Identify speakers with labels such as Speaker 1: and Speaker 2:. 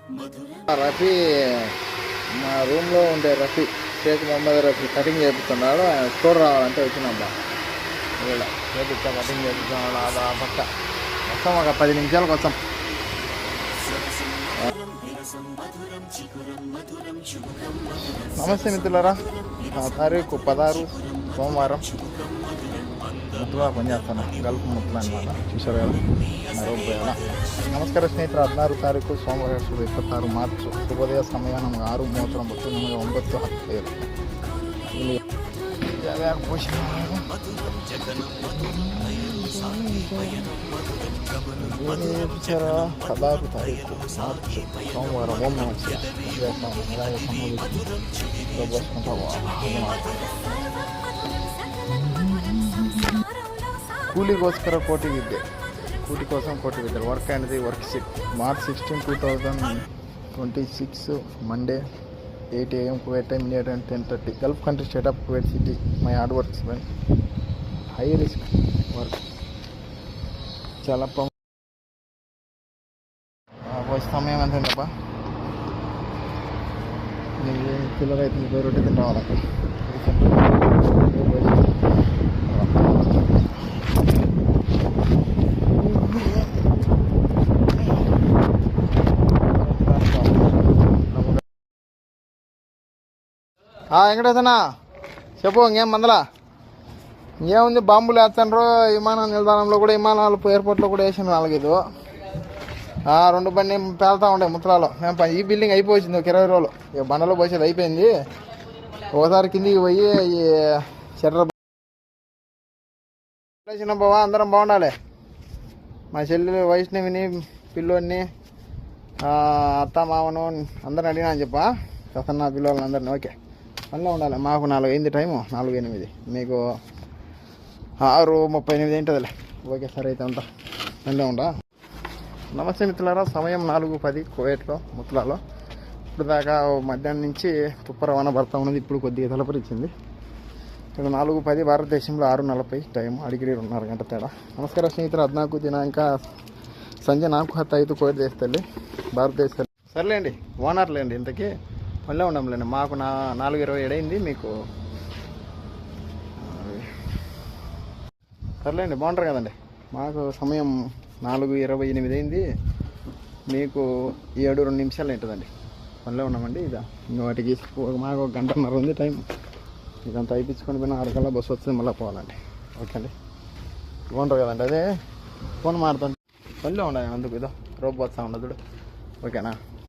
Speaker 1: రఫీ మా రూమ్లో ఉండే రఫీ షేక్ మొహమ్మద్ రఫీ కటింగ్ చేపిస్తున్నాడు. ఆయన స్టోర్ రావాలంటే వచ్చినబ్బా ఇలా చేపిస్తా కటింగ్ చేపిస్తున్నాడు. అది ఆ పక్క వస్తాం, ఒక 10 నిమిషాలకు వస్తాం. నమస్తే మిత్రులారా, తారీఖు 16 సోమవారం ముద్దుగా పనిచేస్తాను. గల్ఫ్ ముద్దులు అనమాట, చూసారు కదా మరో పోయాలా. నమస్కారం స్నేహితులు, 16 తారీఖు సోమవారం 26 మార్చು ಶುಭೋದಯ ಸಮಯ ನಮ್ಗೆ 6:39 ನಿಮಗೆ 9:17 ಯಾವ್ಯಾವ ಖುಷಿ 16 తారీఖు మార్చు సోమవారం. ఓం నమః ಕೂಲಿಗೋಸ್ಕರ ಕೋಟಿ ವಿದ್ಯೆ, ಕೂಲಿ కోసం కోటి విద్యలు. వర్క్ అనేది work shit. March 16, 2026 Monday 8 AM Kuwait time, India time 10:30. Gulf country state of Kuwait city. My hard works when high risk work. చాలా సమయం ఎంత తప్ప పిల్లలు అయితే 30 రొట్టె తిని రావాలి. వెంకటేశనా చెప్పు, ఇంకేం మందలా ఇంకేముంది? బాంబులు వేస్తాండ్రు. విమానం నిల్దానంలో కూడా, విమానాలు ఎయిర్పోర్ట్లో కూడా వేసాను 4-5. 2 బండి పేలుతూ ఉండే ముత్తలాలో. మేము ఈ బిల్డింగ్ అయిపోయింది ఒక 20 రోజులు. ఇక బండలో పోసేది అయిపోయింది. ఒకసారి కిందికి పోయి ఈ షట్టర్ చిన్న బావా అందరం బాగుండాలి. మా చెల్లెలు వైష్ణవిని, పిల్లోని, అత్త మామను అందరిని అడిగినా అని చెప్పా. నా పిల్లలని అందరినీ ఓకే పనిలో ఉండాలి. మాకు 4 అయింది టైము, 4:08. మీకు 6:38 ఉంటుందిలే. ఓకే సరే అయితే ఉంటా, పనిలో ఉంటా. నమస్తే మిత్రులారా, సమయం 4:10 కువైట్లో ముత్లాలో. ఇప్పుడు దాకా మధ్యాహ్నం నుంచి తుప్ప రవాణా పడతా ఉన్నది. ఇప్పుడు కొద్దిగా తలపరిచింది. ఇక్కడ 4:10, భారతదేశంలో 6:40 టైం. అడిగిరి 2.5 గంట తేడా. నమస్కారం స్నేహితులు, 14 ದಿನಾಂಕ సంజೆ 4:15 కువైట్ చేస్తుంది భారతదేశం. సర్లేండి, ఓనర్లేండి, ఇంతకీ మళ్ళీ ఉండలేండి. మాకు 4:27 అయింది. మీకు సర్లేండి, బాగుంటారు కదండి. మాకు సమయం 4:28 అయింది. మీకు 7:02 నిమిషాలు ఉంటుందండి. పనిలో ఉన్నామండి. ఇక వాటికి మాకు 1 గంటన్నర ఉంది టైం. ఇదంతా అయిపించుకొని పోయినా 6 గంటల బస్సు వస్తుంది, మళ్ళీ పోవాలండి. ఓకే అండి, బాగుంటారు కదండి. అదే ఫోన్ మారుతాను, పనిలో ఉండాలి. అందుకు ఇదో రోబ్ వస్తూ ఉండదు. ఓకేనా?